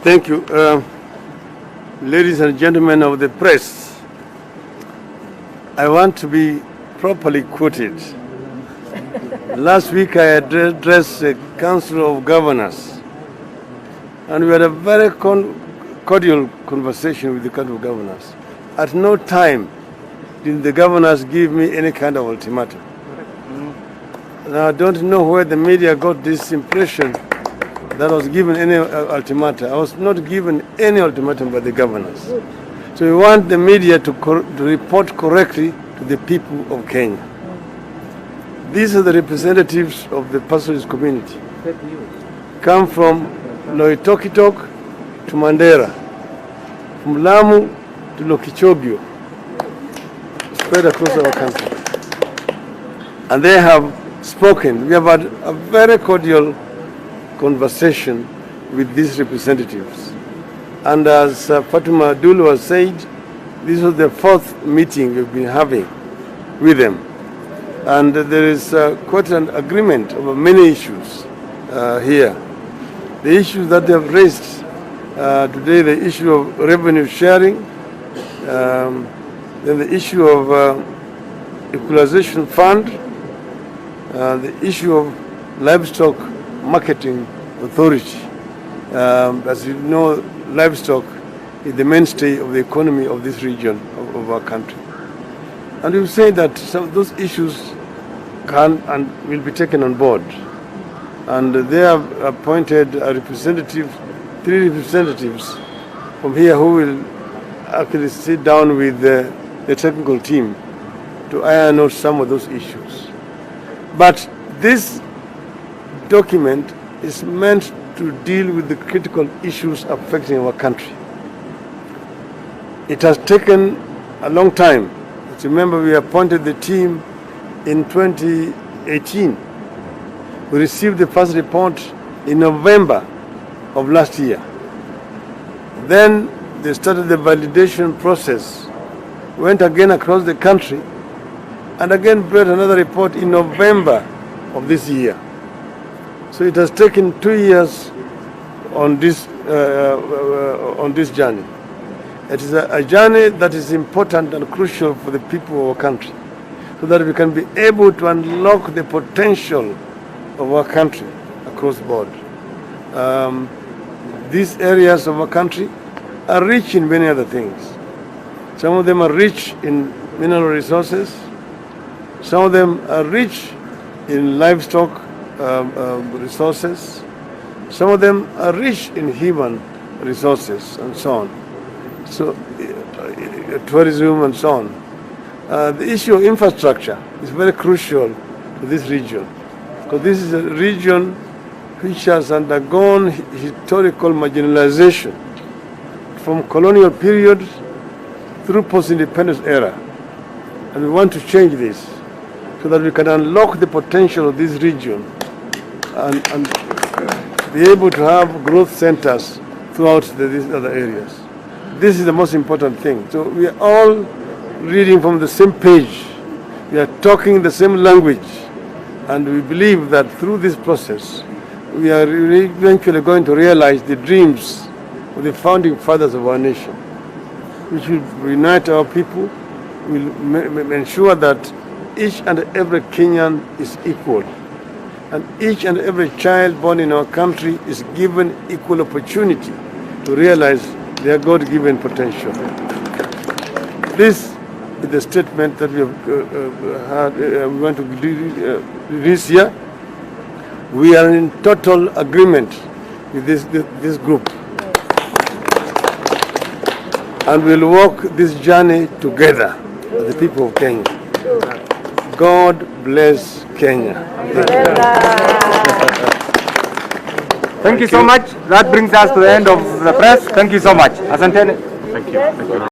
Thank you. Ladies and gentlemen of the press, I want to be properly quoted. Last week I addressed the Council of Governors, and we had a very cordial conversation with the Council of Governors. At no time did the governors give me any kind of ultimatum. Now, I don't know where the media got this impression that I was given any ultimatum. I was not given any ultimatum by the governors. So we want the media to report correctly to the people of Kenya. These are the representatives of the pastoralist community. Come from Loitokitok to Mandera, from Lamu to Lokichogio, spread across our country. And they have spoken. We have had a very cordial conversation with these representatives. And as Fatuma Dulu has said, this was the fourth meeting we've been having with them. And there is quite an agreement over many issues here. The issues that they have raised today, the issue of revenue sharing, then the issue of equalization fund, the issue of livestock marketing authority. As you know, livestock is the mainstay of the economy of this region of our country. And we say that some of those issues can and will be taken on board. And they have appointed a representative, 3 representatives from here who will actually sit down with the technical team to iron out some of those issues. But this document is meant to deal with the critical issues affecting our country. It has taken a long time. Remember, we appointed the team in 2018. We received the first report in November of last year. Then they started the validation process, went again across the country, and again brought another report in November of this year. So it has taken 2 years on this journey. It is a journey that is important and crucial for the people of our country, so that we can be able to unlock the potential of our country across the board. These areas of our country are rich in many other things. Some of them are rich in mineral resources. Some of them are rich in livestock resources. Some of them are rich in human resources and so on. So tourism and so on. The issue of infrastructure is very crucial to this region, because this is a region which has undergone historical marginalization from colonial period through post-independence era. And we want to change this so that we can unlock the potential of this region and be able to have growth centers throughout these other areas. This is the most important thing. So we are all reading from the same page. We are talking the same language. And we believe that through this process, we are eventually going to realize the dreams of the founding fathers of our nation, which will unite our people, will ensure that each and every Kenyan is equal, and each and every child born in our country is given equal opportunity to realize their God-given potential. This is the statement that we have we want to release here. We are in total agreement with this group, and we'll walk this journey together as the people of Kenya. God bless Kenya. Thank you so much. That brings us to the end of the press. Thank you so much. Asanteni. Thank you.